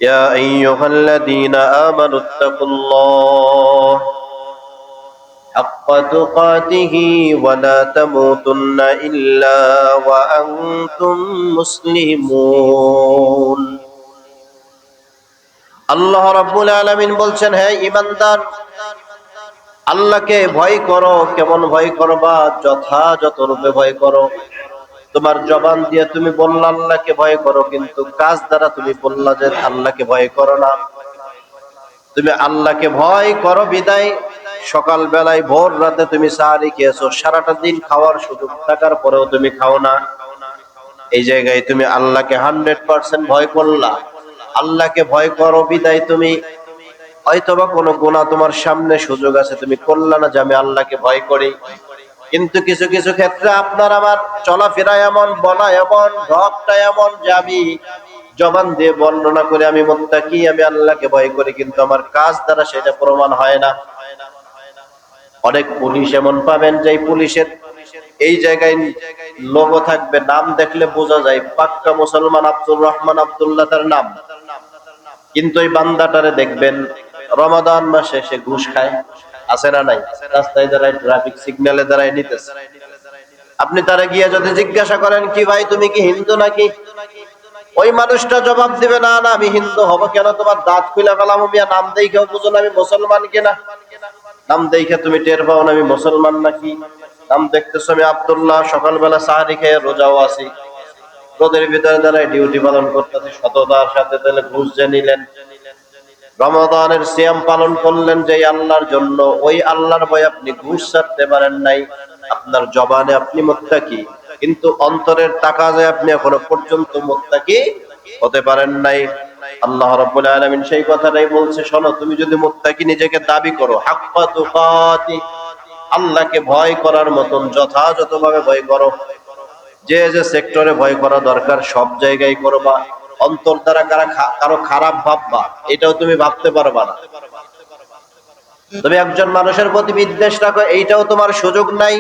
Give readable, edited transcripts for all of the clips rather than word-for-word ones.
يا أيها الذين آمنوا اتقوا الله حق تقاته ولا تموتن إلا وأنتم مسلمون। আল্লাহ রাব্বুল আলামিন বলছেন, হে ঈমানদার, আল্লাহকে ভয় করো। কেমন ভয় করবা? যথাযথ রূপে ভয় করো। তোমার জবান দিয়ে তুমি বললা আল্লাহকে ভয় করো, কিন্তু কাজ দ্বারা তুমি বললা যে আল্লাহকে ভয় করো না। তুমি আল্লাহকে ভয় করো বিদায় সকাল বেলায় ভোর রাতে তুমি সাহারি খেয়েছো, সারাটা দিন খাওয়ার সুযোগ থাকার পরেও তুমি খাও না। এই জায়গায় তুমি আল্লাহকে 100% ভয় করলা। আল্লাহকে ভয় করো বিদায় তুমি হয়তোবা কোনো গুনাহ তোমার সামনে সুযোগ আছে, তুমি করলা না যে আমি আল্লাহকে ভয় করি। কিন্তু কিছু কিছু ক্ষেত্রে আপনার আমার চলাফেরা এমন, বলা এমন, রবটা এমন যে আমি জবান দিয়ে বর্ণনা করে আমি মুত্তাকি, আমি আল্লাহকে ভয় করি, কিন্তু আমার কাজ দ্বারা সেটা প্রমাণ হয় না। অনেক পুলিশ এমন পাবেন যে পুলিশের এই জায়গায় লোগো থাকবে, নাম দেখলে বোঝা যায় পাক্কা মুসলমান, আব্দুর রহমান আব্দুল্লাহ তার নাম, কিন্তু ওই বান্দাটারে দেখবেন রমাদান মাসে সে ঘুষ খায়। আছে না নাই? রাস্তায় দাঁড়ায়, ট্রাফিক সিগন্যালে দাঁড়ায় নিতেছে। আপনি তারা গিয়ে যদি জিজ্ঞাসা করেন, কি ভাই তুমি কি হিন্দু নাকি, ওই মানুষটা জবাব দিবে, না না আমি হিন্দু হব কেন, তোমার দাঁত খুলে ফেলাম, নাম দেখেও বুঝো না আমি মুসলমান কিনা। নাম দেখে তুমি টের পাও না আমি মুসলমান নাকি? নাম দেখতেছো আমি আব্দুল্লাহ, সকালবেলা সাহারি খেয়ে রোজাও আছি, রোদের ভিতরে দাঁড়ায় ডিউটি পালন করতেছি সততার সাথে, তাহলে ঘুষ যে নিলেন। রমাদানের সিয়াম পালন করলেন যে আল্লাহর জন্য, ওই আল্লাহর ভয় আপনি ঘুষ ছাড়তে পারেন নাই। আপনার জবানে আপনি মুত্তাকি, কিন্তু অন্তরের তাকাজায় আপনি এখনো পর্যন্ত মুত্তাকি হতে পারেন নাই। আল্লাহ রাব্বুল আলামিন সেই কথাটাই বলছে, শোনো, তুমি যদি মুত্তাকি নিজেকে দাবি করো, হাক্কা তুকাতি, আল্লাহকে ভয় করার মতন যথাযথভাবে ভয় করো। যে যে সেক্টরে ভয় করা দরকার সব জায়গায় করবা। অন্তর দ্বারা কারো খারাপ ভাববা, এটাও তুমি ভাবতে পারবা না। তুমি একজন মানুষের প্রতি বিদ্বেষ রাখো, এইটাও তোমার সুযোগ নাই।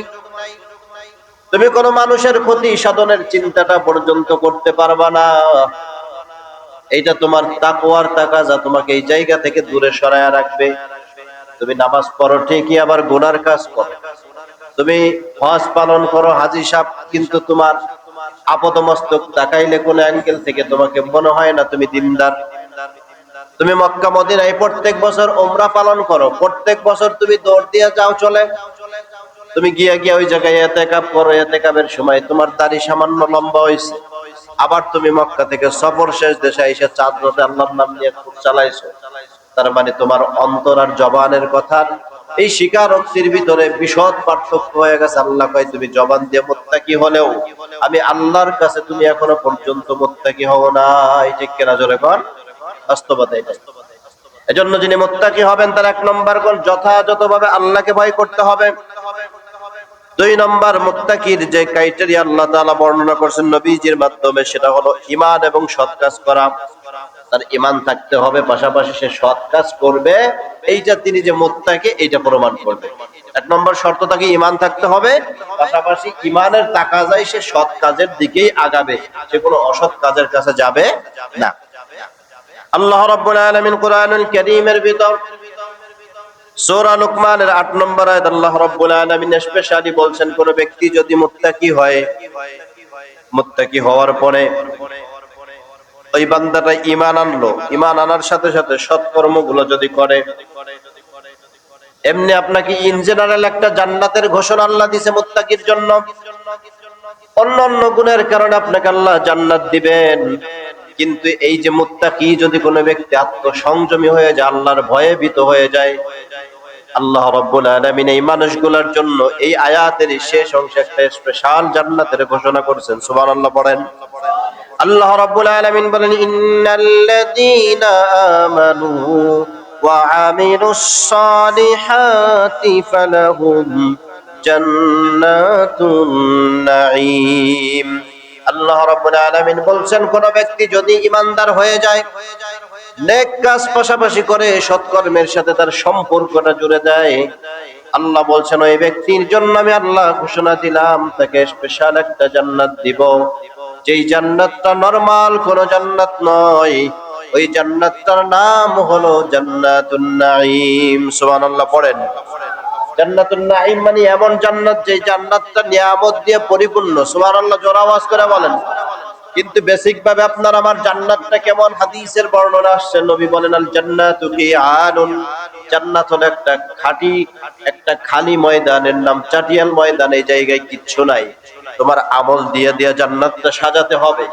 তুমি কোনো মানুষের ক্ষতি সাধনের চিন্তাটা পর্যন্ত করতে পারবা না। এইটা তোমার তাকওয়ার তাকাজা, তোমাকে এই জায়গা থেকে দূরে সরায়া রাখবে। তুমি নামাজ পড়ো ঠিকই, আবার গুনার কাজ করো। তুমি হজ পালন করো, হাজী সাহেব, কিন্তু তোমার আপাতমস্তক তাকাইলে কোন অ্যাঙ্গেল থেকে তোমাকে মনে হয় না তুমি দিনদার। তুমি মক্কা মদিনায় প্রত্যেক বছর উমরা পালন করো, প্রত্যেক বছর তুমি দৌড় দিয়ে যাও চলে, তুমি গিয়া গিয়া ওই জায়গায় ইতিকাফ করো, ইতিকাফের সময় তোমার দাড়ি সামান্য লম্বা হয়েছে, আবার তুমি মক্কা থেকে সফর শেষ দেশে এসে চাঁদ রাতে আল্লাহর নাম নিয়ে খুব চালাইছো। তার মানে তোমার অন্তর আর জবানের কথার এই স্বীকারোক্তির ভিতরে বিশদ পার্থক্য হয়ে গেছে। আল্লাহ কয়, তুমি জবান দিয়ে মুত্তাকি হলেও আমি আল্লাহর কাছে তুমি এখনো পর্যন্ত মুত্তাকি হও না। ঠিক কিনা জোরে কর? বাস্তবতা এটা। এজন্য যিনি মুত্তাকি হবেন তার 1 নম্বর গুণ যথাযথভাবে আল্লাহকে ভয় করতে হবে। 2 নম্বর মুত্তাকির যে ক্রাইটেরিয়া আল্লাহ তাআলা বর্ণনা করেছেন নবীজির মাধ্যমে, সেটা হলো ঈমান এবং সৎ কাজ করা। তার ঈমান থাকতে হবে, পাশাপাশি সে সৎ কাজ করবে, এইটা তিনি যে মুত্তাকি এইটা প্রমাণ করবে। 1 নম্বর শর্ত তাকে ঈমান থাকতে হবে, পাশাপাশি ঈমানের তাকাজায় সে সৎ কাজের দিকেই আগাবে, সে কোনো অসৎ কাজের কাছে যাবে না। আল্লাহ রাব্বুল আলামিন কোরআনুল কারীমের ভিতর সূরা লুকমানের 8 নম্বর আয়াত আল্লাহ রাব্বুল আলামিন স্পেশালি বলছেন, কোন ব্যক্তি যদি মুত্তাকি হয়, মুত্তাকি হওয়ার পরে ওই বান্দাটা ঈমান আনলো, ঈমান আনার সাথে সাথে সৎকর্মগুলো যদি করে, এমনি আপনাকে ইন জেনারেল একটা জান্নাতের ঘোষণা আল্লাহ দিয়েছে মুত্তাকির জন্য। অন্যান্য গুণের কারণে আপনাকে আল্লাহ জান্নাত দিবেন, কিন্তু এই যে মুত্তাকি যদি কোনো ব্যক্তি আত্মসংযমী হয়ে যায়, আল্লাহর ভয়ে ভীত হয়ে যায়, আল্লাহ রাব্বুল আলামিন এই মানুষগুলোর জন্য এই আয়াতের শেষ অংশে একটা স্পেশাল জান্নাতের ঘোষণা করেছেন। সুবহানাল্লাহ পড়েন। আল্লাহ রাব্বুল আলামিন বলেন, ইন্নাল্লাযীনা আমানু ওয়া আমিলুস সালিহাতি ফালাহুম জান্নাতুন নাঈম। আল্লাহ রাব্বুল আলামিন বলছেন, কোন ব্যক্তি যদি ঈমানদার হয়ে যায়, নেক কাজ পাশাপাশি করে, সৎকর্মের সাথে তার সম্পর্কটা জুড়ে দেয়, আল্লাহ বলছেন ওই ব্যক্তির জন্য আমি আল্লাহ ঘোষণা দিলাম, তাকে স্পেশাল একটা জান্নাত দিব। যেই জান্নাতটা নরমাল কোন জান্নাত নয়, ওই জান্নাতটার নাম হলো জান্নাতুন নাঈম। সুবহানাল্লাহ পড়েন। জান্নাতুন নাঈম মানে এমন জান্নাত যে জান্নাতটা নিয়ামত দিয়ে পরিপূর্ণ। সুবহানাল্লাহ জোরে আওয়াজ করে বলেন। কিন্তু বেসিক ভাবে আপনার আমার জান্নাতটা কেমন, হাদিসের বর্ণনা আসছে, নবী বলেন আল জান্নাতু কিআনুন, জান্নাত হলো একটা একটা খালি ময়দানের নাম, চাটিয়াল ময়দান। এই জায়গায় কিচ্ছু নাই, তোমার আমল দিয়ে দিয়ে জান্নাতটা সাজাতে হবে।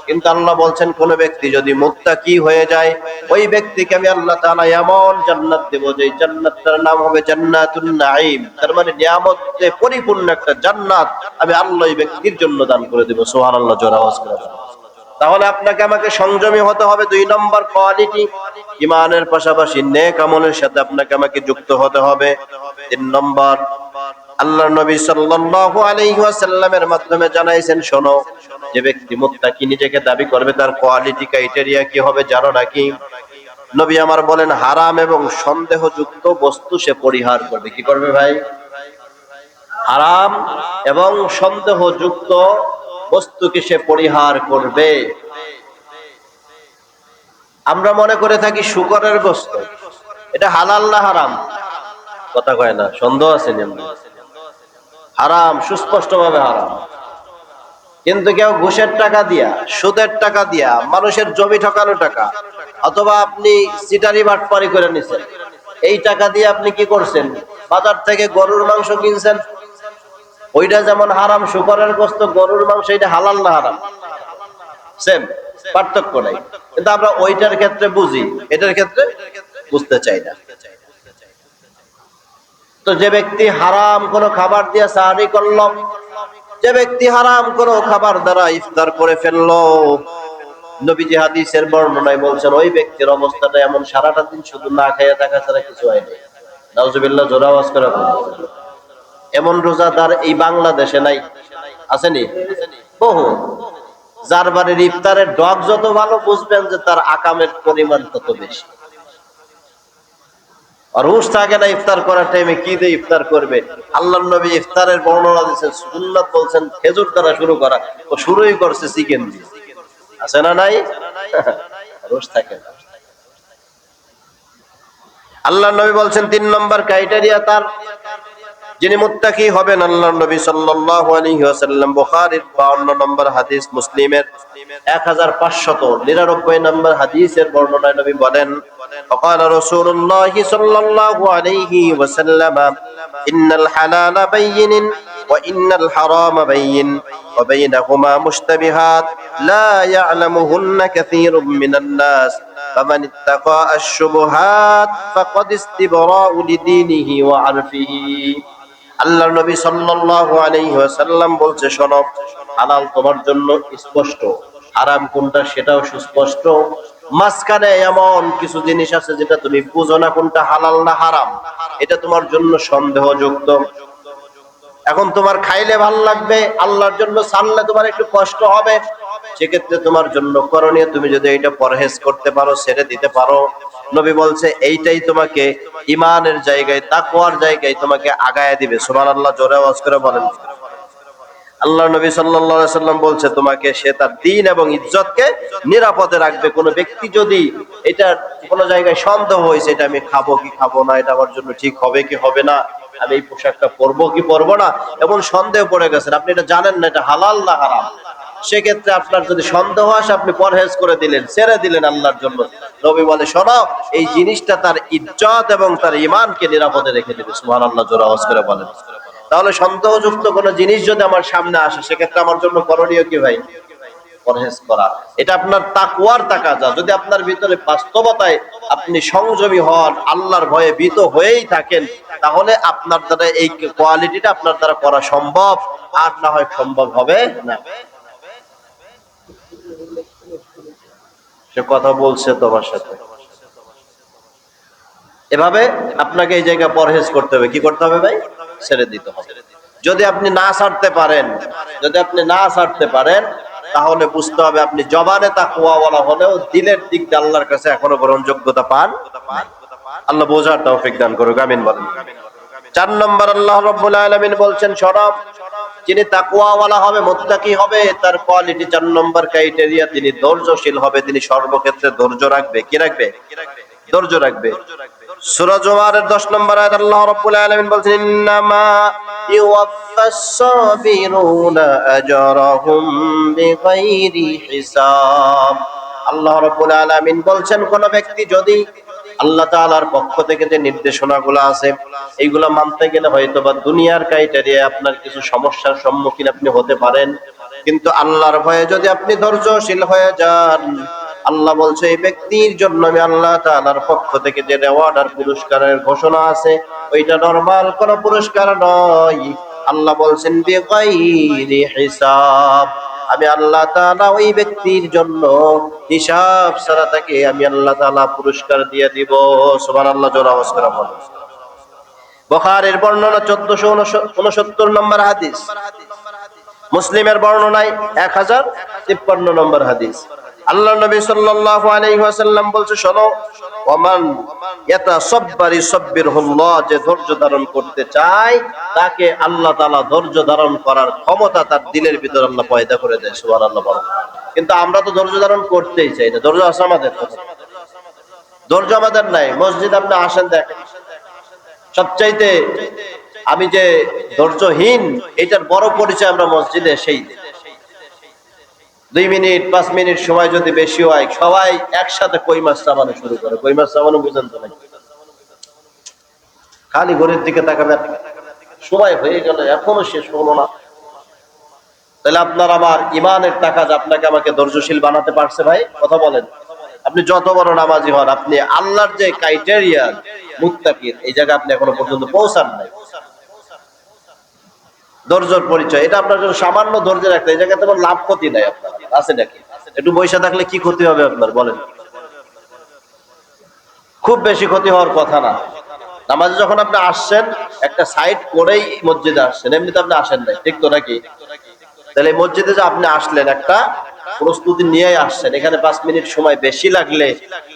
কিন্তু আল্লাহ বলছেন কোন ব্যক্তি যদি মুত্তাকি হয়ে যায়, ওই ব্যক্তিকে আমি আল্লাহ তাআলা এমন জান্নাত দেব যে জান্নাতটার নাম হবে জান্নাতুন নাঈম। তার মানে নিয়ামতে পরিপূর্ণ একটা জান্নাত আমি আল্লাহ ওই ব্যক্তির জন্য দান করে দেব। সুবহানাল্লাহ জোরে আওয়াজ করে বলেন। তাহলে আপনাকে আমাকে সংযমী হতে হবে। 2 নম্বর কোয়ালিটি, ঈমানের পাশাপাশি নেক আমলের সাথে আপনাকে আমাকে যুক্ত হতে হবে। 3 নম্বর, আল্লাহর নবী সাল্লাল্লাহু আলাইহি ওয়াসাল্লামের মাধ্যমে জানাইছেন, শোনো, যে ব্যক্তি মুত্তাকি নিজেকে দাবি করবে তার কোয়ালিটি ক্রাইটেরিয়া কি হবে জানো নাকি? নবী আমার বলেন, হারাম এবং সন্দেহযুক্ত বস্তু সে পরিহার করবে। কি করবে ভাই? হারাম এবং সন্দেহযুক্ত বস্তুকে সে পরিহার করবে। আমরা মনে করে থাকি শুকরের গোশত এটা হালাল না হারাম? কথা কয় না, সন্দেহ আছে। হারাম, সুস্পষ্ট ভাবে হারাম। কিন্তু কেউ ঘুষের টাকা দিয়া, সুদের টাকা দিয়া, মানুষের জমি ঠকানো টাকা, অথবা আপনি সিটারি বাটপারি করে নিছেন, এই টাকা দিয়ে আপনি কি করছেন? বাজার থেকে গরুর মাংস কিনছেন। ওইটা যেমন হারাম, শুকরের গোশত, গরুর মাংস, এটা হালাল না হারাম? সেম, পার্থক্য নাই। কিন্তু আমরা ওইটার ক্ষেত্রে বুঝি, এটার ক্ষেত্রে বুঝতে চাই না। তো যে ব্যক্তি হারাম কোনো খাবার দিয়ে সাহারি করল, যে ব্যক্তি হারাম কোনো খাবার দ্বারা ইফতার করে ফেললো, নবীজি হাদিসের বর্ণনায় বলছেন ওই ব্যক্তির অবস্থাটা এমন, সারাটা দিন শুধু না খাইয়া থাকা ছাড়া কিছু হয় নাই। নাউজুবিল্লাহ জোরে আওয়াজ করে বলেন। এমন রোজাদার এই বাংলাদেশে নাই, আসেনি? বহু। যার বাড়ির ইফতারের ডগ যত ভালো, বুঝবেন যে তার আকামের পরিমাণ তত বেশি। আর হুঁশ থাকে না ইফতার করার টাইমে কি দিয়ে ইফতার করবে। আল্লাহর নবী ইফতারের বর্ণনা দিয়েছেন, সুন্নাত বলছেন খেজুর দ্বারা শুরু করা, ও শুরুই করছে চিকেন দিয়ে। আছে না নাই? হুঁশ থাকে না। আল্লাহর নবী বলছেন 3 নম্বর ক্রাইটেরিয়া তার, যিনি মুত্তাকি হবেন, আল্লাহর নবী সাল্লাল্লাহু আলাইহি ওয়াসাল্লাম বুখারীর 52 নম্বর হাদিস, মুসলিমের 1599 নম্বর হাদিসের বর্ণনায় নবী বলেন, فقال رسول الله صلى الله عليه وسلم إن الحلال بين وإن الحرام بين وبينهما مشتبهات لا يعلمهن كثير من الناس فمن اتقى الشبهات فقد استبرأ لدينه وعرفه। আল্লাহর নবী সাল্লাল্লাহু আলাইহি ওয়াসাল্লাম বলছে, শোনো, হালাল তোমার জন্য স্পষ্ট, হারাম কোনটা সেটাও সুস্পষ্ট। মাঝখানে এমন কিছু জিনিস আছে যেটা তুমি বুঝো না কোনটা হালাল না হারাম, এটা তোমার জন্য সন্দেহযুক্ত। এখন তোমার খাইলে ভালো লাগবে, আল্লাহর জন্য ছাড়লে তোমার একটু কষ্ট হবে, সেক্ষেত্রে তোমার জন্য করণীয়, তুমি যদি এটা পরহেজ করতে পারো, ছেড়ে দিতে পারো, নবী বলছে এইটাই তোমাকে ঈমানের জায়গায়, তাকওয়ার জায়গায় তোমাকে আগায় দিবে। সুবহানাল্লাহ জোরে আওয়াজ করে বলেন। আল্লাহ নবী সাল্লাল্লাহু আলাইহি সাল্লাম বলছে তোমাকে সে তার দ্বীন এবং ইজ্জতকে নিরাপদে রাখবে। কোন ব্যক্তি যদি এটা কোন জায়গায় সন্দেহ হয়েছে, এটা আমি খাবো কি খাবো না, এটা আমার জন্য ঠিক হবে কি হবে না, আমি এই পোশাকটা পরবো কি পরবো না, এবং সন্দেহ পড়ে গেছেন, আপনি এটা জানেন না এটা হালাল না হারাম, সেক্ষেত্রে আপনার যদি সন্দেহ আসে, আপনি পরহেজ করে দিলেন, ছেড়ে দিলেন আল্লাহর জন্য, নবী বলে শোনো, এই জিনিসটা তার ইজ্জত এবং তার ঈমানকে নিরাপদে রেখে দেবে। সুবহানাল্লাহ জোরে আওয়াজ করে বলেন। তাহলে সন্দেহযুক্ত কোন জিনিস যদি আমার সামনে আসে, সেক্ষেত্রে আমার জন্য করণীয় কি ভাই? পরহেজ করা। এটা আপনার তাকওয়ার তাকাজা। যদি আপনার ভিতরে বাস্তবতায় আপনি সংযমী হন, আল্লাহর ভয়ে ভীত হয়েই থাকেন, তাহলে আপনার দ্বারা এই কোয়ালিটিটা আপনার দ্বারা করা সম্ভব, আর না হয় সম্ভব হবে না। সে কথা বলছে তোমার সাথে। এভাবে আপনাকে এই জায়গায় পরহেজ করতে হবে। কি করতে হবে ভাই? ছেড়ে দিতে হবে। যদি আপনি না ছাড়তে পারেন, তাহলে বুঝতে হবে আপনি জবানে তাকওয়াওয়ালা হলেও দিলের দিক দিয়ে আল্লাহর কাছে এখনো গ্রহণযোগ্যতা পান। আল্লাহ বোঝার তৌফিক দান করুক, আমিন বলেন। 4 নম্বর, আল্লাহ রাব্বুল আলামিন বলছেন, শোনো, যিনি তাকওয়াওয়ালা হবে, মুত্তাকি হবে, তার কোয়ালিটি 4 নম্বর ক্রাইটেরিয়া, তিনি ধৈর্যশীল হবে, তিনি সর্বক্ষেত্রে ধৈর্য রাখবে। কি রাখবে? ধৈর্য রাখবে। সূরা জুমারের 10 নম্বর আয়াত আল্লাহ রাব্বুল আলামিন বলছেন, ইন্নামা ইউওয়াফাস সাবিরুনা আজরাহুম বিগাইরি হিসাব। আল্লাহ রাব্বুল আলামিন বলছেন, কোন ব্যক্তি যদি আল্লাহ তাআলার পক্ষ থেকে যে নির্দেশনাগুলো আছে এইগুলো মানতে গেলে হয়তোবা দুনিয়ার ক্রাইটেরিয়া আপনার কিছু সমস্যার সম্মুখীন আপনি হতে পারেন, কিন্তু আল্লাহর ভয়ে যদি আপনি ধৈর্যশীল হয়ে যান, আল্লাহ বলছে এই ব্যক্তির জন্য আমি আল্লাহ তাআলার পক্ষ থেকে যে রিওয়ার্ড আর পুরস্কারের ঘোষণা আছে ওইটা নরমাল কোন পুরস্কার নয়। আল্লাহ বলছেন বিগাইরি হিসাব, আমি আল্লাহ তাআলা ওই ব্যক্তির জন্য হিসাব ছাড়া তাকে আমি আল্লাহ তাআলা পুরস্কার দিয়ে দিব। সুবহানাল্লাহ, জোরে আওয়াজ করে বলেন। বুখারীর বর্ণনা 1469 নম্বর হাদিস, মুসলিমের বর্ণনায় 1053 নম্বর হাদিস। আল্লাহ নবী সাল্লাল্লাহু আলাইহি ওয়াসাল্লাম বলছে, শোনো, ওমান ইয়াতাসাব্বার ইসাব্বিরহুল্লাহ, যে ধৈর্য ধারণ করতে চায় তাকে আল্লাহ তাআলা ধৈর্য ধারণ করার ক্ষমতা তার দিলের ভিতর আল্লাহ পয়দা করে দেয়। সুবহানাল্লাহ বলেন। কিন্তু আমরা তো ধৈর্য ধারণ করতেই চাই না। ধৈর্য আছে আমাদের? ধৈর্য আমাদের নাই। মসজিদ আপনি আসেন, দেখেন সবচাইতে আমি যে ধৈর্যহীন এটার বড় পরিচয় আমরা মসজিদে সেই 2 মিনিট 5 মিনিট সময় যদি বেশি হয় সবাই একসাথে কই মাছ চাবানো শুরু করে। কই মাছ চাবানো বুঝেন তো নাকি? খালি ঘরের দিকে তাকাবেন, সময় হয়ে গেল এখনো শেষ হলো না। তাহলে আপনার আমার ইমানের তাকাজ আপনাকে আমাকে ধৈর্যশীল বানাতে পারছে ভাই? কথা বলেন। আপনি যত বড় নামাজি হন, আপনি আল্লাহর যে ক্রাইটেরিয়া মুত্তাকির এই জায়গায় আপনি এখনো পর্যন্ত পৌঁছান নাই। ধৈর্যের পরিচয় এটা আপনার জন্য সামান্য ধৈর্য রাখতে, এই জায়গায় তেমন লাভ ক্ষতি নাই আপনার আছে নাকি? একটু বৈশা থাকলে কি ক্ষতি হবে আপনার বলেন? খুব বেশি ক্ষতি হওয়ার কথা না। নামাজে যখন আপনি আসছেন একটা সাইড করেই মসজিদে আসছেন, এমনিতে আপনি আসেন নাই, ঠিক তো নাকি? তাহলে এই মসজিদে যে আপনি আসলেন একটা প্রস্তুতি নিয়ে আসছেন, এখানে 5 মিনিট সময় বেশি লাগলে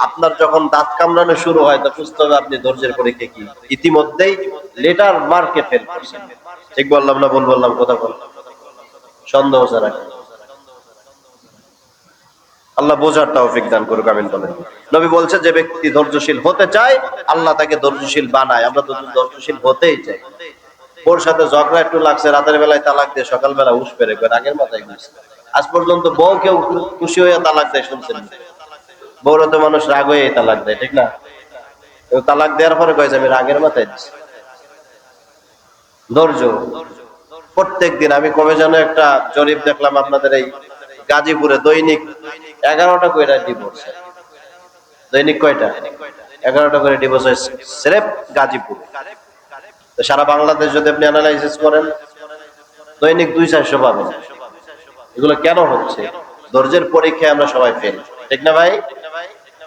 আপনার যখন দাঁত কামড়ানো শুরু হয় তো বুঝতে হবে আপনি ধৈর্যের পরীক্ষা কি ইতিমধ্যেই লেটার মার্কে ফেল করছেন। ঠিক বললাম না ভুল বললাম? কথা বল, সন্দেহ ছাড়া। আল্লাহ বোঝার তৌফিক দান করুক, আমিন বলেন। নবী বলছে যে ব্যক্তি ধৈর্যশীল হতে চায় আল্লাহ তাকে ধৈর্যশীল বানায়। আমরা তো ধৈর্যশীল হতেই চাই। ওর সাথে ঝগড়া একটু লাগছে, রাতের বেলায় তালাক দিয়ে সকালবেলা উস পেরে আগের মাথায় ঘুরছে। আজ পর্যন্ত বউ কেউ খুশি হয়ে তালাক দেয় শুনছেন? বউরা তো মানুষ রাগ হয়ে তালাক দেয়, ঠিক না? তালাক দেওয়ার পরে কয়েছে আমি রাগের মাথায় দিচ্ছি। ধৈর্য প্রত্যেক দিন। আমি কবে যেন একটা জরিপ দেখলাম আপনাদের এই গাজীপুরে দৈনিক 11টা করে ডিভোর্স। দৈনিক কয়টা? 11টা করে ডিভোর্স হয় সিরেফ গাজীপুর। তো সারা বাংলাদেশ যদি আপনি অ্যানালাইসিস করেন দৈনিক 200-400 পাবেন। এগুলো কেন হচ্ছে? ধৈর্যের পরীক্ষায় আমরা সবাই ফেল, ঠিক না ভাই?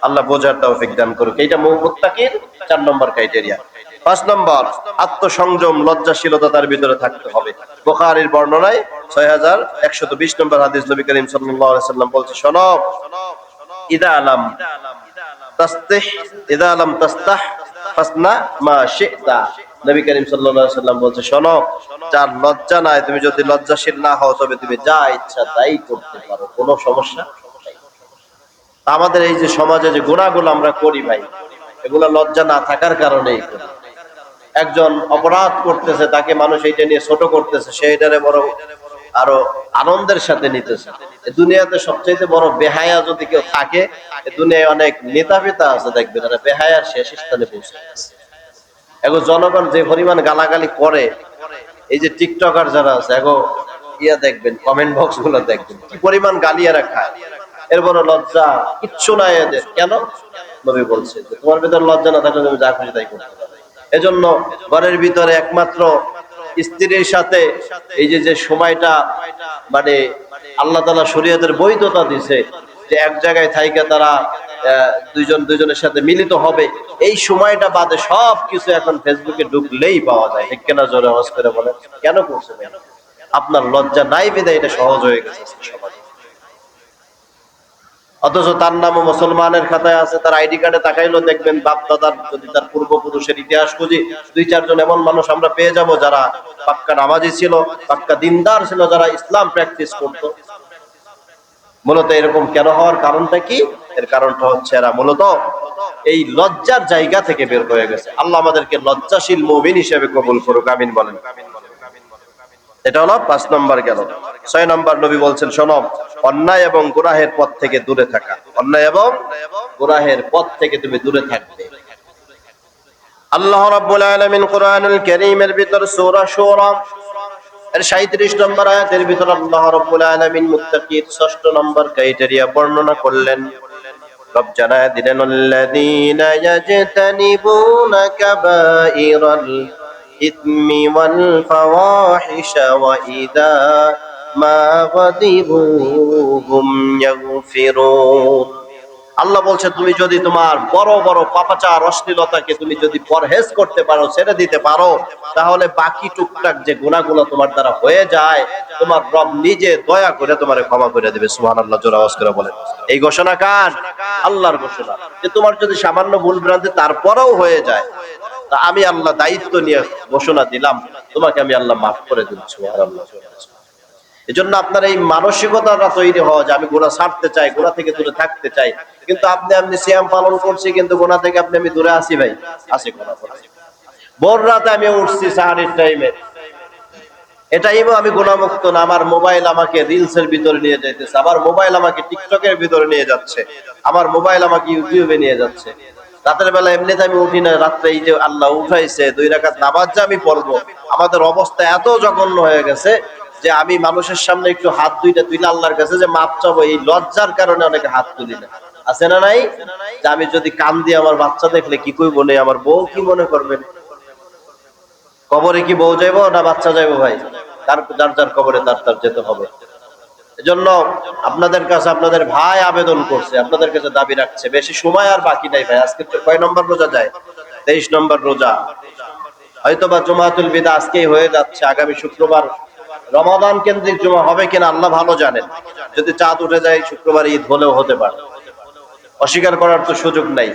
আল্লাহ বোঝার তৌফিক দান করুক। এইটা মুত্তাকির 4 নম্বর ক্রাইটেরিয়া। 5 নম্বর, আত্মসংযম, লজ্জাশীলতা তার ভিতরে থাকতে হবে। বুখারীর বর্ণনায় 6120 নম্বর হাদিস, নবী করিম সাল্লাল্লাহু আলাইহি ওয়াসাল্লাম বলছে, শোনো, ইদা লাম তাস্তাহ ফাসনা মা শি'তা। নবী করিম সাল্লাল্লাহু আলাইহি ওয়াসাল্লাম বলছে, শোনো, যার লজ্জা নাই, তুমি যদি লজ্জাশীল না হও তবে তুমি যা ইচ্ছা তাই করতে পারো, কোনো সমস্যা নাই। আমাদের এই যে সমাজে যে গুনাহগুলো আমরা করি ভাই, এগুলো লজ্জা না থাকার কারণেই করি। একজন অপরাধ করতেছে, তাকে মানুষ এইটা নিয়ে ছোট করতেছে, সে এটারে বড় আরো আনন্দের সাথে নিতেছে। দুনিয়াতে সবচেয়ে বড় বেহায়া যদি কেউ থাকে, দুনিয়ায় অনেক নেতা ফেতা আছে দেখবেন এরা বেহায়ার শেষ স্থানে পৌঁছে গেছে। এখন জনগণ যে পরিমাণ গালাগালি করে, এই যে টিকটকার যারা আছে এখন ইয়া দেখবেন, কমেন্ট বক্স গুলো দেখবেন কি পরিমাণ গালি এরা খায়। এর বড় লজ্জা কিচ্ছু নাই এদের। কেন? নবী বলছে যে তোমার ভিতরে লজ্জা না থাকলে তুমি যা খুশি তাই করতে পারো। এজন্য ঘরের ভিতরে একমাত্র স্ত্রীর সাথে এই যে সময়টা মানে আল্লাহ তাআলা শরীয়তের বৈধতা দিয়েছে যে এক জায়গায় থাইকা তারা দুইজন দুইজনের সাথে মিলিত হবে, এই সময়টা বাদে সব কিছু এখন ফেসবুকে ঢুকলেই পাওয়া যায়, ঠিক কিনা? জোরে আওয়াজ করে বলেন। কেন করছে? আপনার লজ্জা নাই বিধায় এটা সহজ হয়ে গেছে সমাজে। অথচ তার নামও মুসলমানের খাতায় আছে, তার আইডি কার্ডে তাকাইলেও দেখবেন বাপ দাদার যদি তার পূর্বপুরুষের ইতিহাস খুঁজি 2-4 জন এমন মানুষ আমরা পেয়ে যাব যারা পাক্কা নামাজি ছিল, পাক্কা দিনদার ছিল, যারা ইসলাম প্র্যাকটিস করতো। মূলত এরকম কেন হওয়ার কারণটা কি? এর কারণটা হচ্ছে এরা মূলত এই লজ্জার জায়গা থেকে বের হয়ে গেছে। আল্লাহ আমাদেরকে লজ্জাশীল মুমিন হিসেবে কবুল করুক, আমিন বলেন। এটা হলো 5 নম্বর গেল। 6 নম্বর নবী বলছেন, শোনো, অন্যায় এবং গুনাহের পথ থেকে দূরে থাকা। অন্যায় এবং গুনাহের পথ থেকে তুমি দূরে থাকবে। আল্লাহ রাব্বুল আলামিন কোরআনুল কারীমের ভিতর সূরা শুরা এর 37 নম্বর আয়াতের ভিতর আল্লাহ রাব্বুল আলামিন মুত্তাকির 6 নম্বর ক্রাইটেরিয়া বর্ণনা করলেন। রব জানায় দিলেন, আল্লাযীনা ইয়াজতানিবুনা কাবাইরাল ইসমি ওয়াল ফাওয়াহিশা ওয়া ইযা মা গাদিবু হুম ইয়াগফিরুন। আল্লাহ বলছে, তুমি যদি তোমার বড় বড় পাপাচার অশ্লীলতাকে তুমি যদি পরহেজ করতে পারো, ছেড়ে দিতে পারো, তাহলে বাকি টুকটাক যে গুনাহগুলো তোমার দ্বারা হয়ে যায়, তোমার রব নিজে দয়া করে তোমারে ক্ষমা করে দেবে। সুবহানাল্লাহ, জোরে আওয়াজ করে বলেন। এই ঘোষণা কার? আল্লাহর ঘোষণা। যে তোমার যদি সামান্য ভুল ভ্রান্তি তারপরেও হয়ে যায়, তা আমি আল্লাহ দায়িত্ব নিয়ে ঘোষণা দিলাম, তোমাকে আমি আল্লাহ মাফ করে দেব। সুবহানাল্লাহ। এজন্য আপনার এই মানসিকতাটা তৈরি হওয়া যে আমি গুনাহ ছাড়তে চাই, গুনাহ থেকে দূরে থাকতে চাই, কিন্তু আপনি সিয়াম পালন করছি, কিন্তু গুনাহ থেকে আমি দূরে আছি। ভাই আছি, গুনাহ করছি। ভোর রাতে আমি উঠছি সাহারির টাইমে, এটাইও আমি গুনাহমুক্ত না। আমার মোবাইল আমাকে রিলসের ভিতরে নিয়ে যাইতেছে, আমার মোবাইল আমাকে টিকটকের ভিতরে নিয়ে যাচ্ছে, আমার মোবাইল আমাকে ইউটিউবে নিয়ে যাচ্ছে। রাতের বেলা এমনিতে আমি উঠি না, রাত্রে এই যে আল্লাহ উঠাইছে 2 রাকাত নামাজ যে আমি পড়বো, আমাদের অবস্থা এত জঘন্য হয়ে গেছে যে আমি মানুষের সামনে একটু হাত দুইটা তুলে আল্লাহর কাছে যে মাপ চাবো, এই লজ্জার কারণে অনেকে হাত তুলি না। আছে না নাই? যে আমি যদি কান দিয়ে আমার বাচ্চা দেখলে কি কইব, নেই আমার বউ কি মনে করবেন? কবরে কি বউ যাইবো না বাচ্চা যাইবো? ভাই তার যার যার কবরে তার তার যেতে হবে। এজন্য আপনাদের কাছে আপনাদের ভাই আবেদন করছে, আপনাদের কাছে দাবি রাখছে, বেশি সময় আর বাকি নাই ভাই। আজকে কয় নম্বর রোজা যায়? 23 নম্বর রোজা। হয়তোবা জুমাতুল বিদা আজকেই হয়ে যাচ্ছে, আগামী শুক্রবার রমাদান কেন্দ্রিক জুমা হবে কিনা আল্লাহ ভালো জানেন। যদি চাঁদ উঠে যায় শুক্রবার ঈদ হলেও হতে পারে, অস্বীকার করার তো সুযোগ নাই।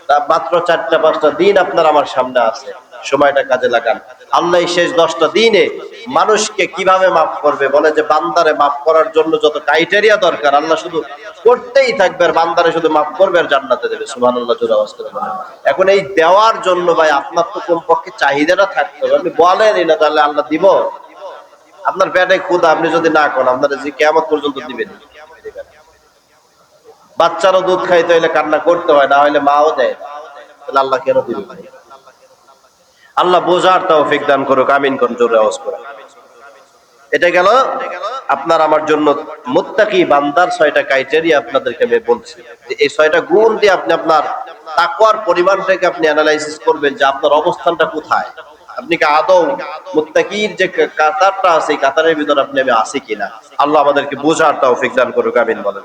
তা মাত্র 4-5টা দিন আপনার আমার সামনে আছে, সময়টা কাজে লাগান। আল্লাহ শেষ 10টা দিনে মানুষকে কিভাবে মাফ করবে? বলে যে বান্দারে মাফ করার জন্য যত ক্রাইটেরিয়া দরকার আল্লাহ শুধু করতেই থাকবে, আর বান্দারে শুধু মাফ করবে আর জান্নাতে দেবে। সুবহানাল্লাহ, জোরে আওয়াজ করে বলেন। এখন এই দেওয়ার জন্য ভাই আপনার তো কমপক্ষে চাহিদাটা থাকতে হবে। আপনি বলেনই না, তাহলে আল্লাহ দিব? আপনার পেটে ক্ষুধা, আপনি যদি না করেন আপনার যে কিয়ামত পর্যন্ত দিবেন। বাচ্চারও দুধ খাইতে হইলে কান্না করতে হয়, না হইলে মাও দেয়, তাহলে আল্লাহ কেন দিবে? আল্লাহ বোঝার তৌফিক দান করুক, আমিন কোন, জোরে আওয়াজ করে। এটা গেল আপনার আমার জন্য মুত্তাকি বান্দার 6টা ক্রাইটেরিয়া আপনাদেরকে আমি বলছি। যে এই 6টা গুণ দিয়ে আপনি আপনার তাকওয়ার পরিমাণটাকে আপনি অ্যানালাইসিস করবেন যে আপনার অবস্থানটা কোথায়। আপনি কি আদৌ মুত্তাকির যে কাতারটা আছে, এই কাতারের ভিতর আপনি আমি আছি কিনা। আল্লাহ আমাদেরকে বোঝার তৌফিক দান করুক, আমিন বলেন।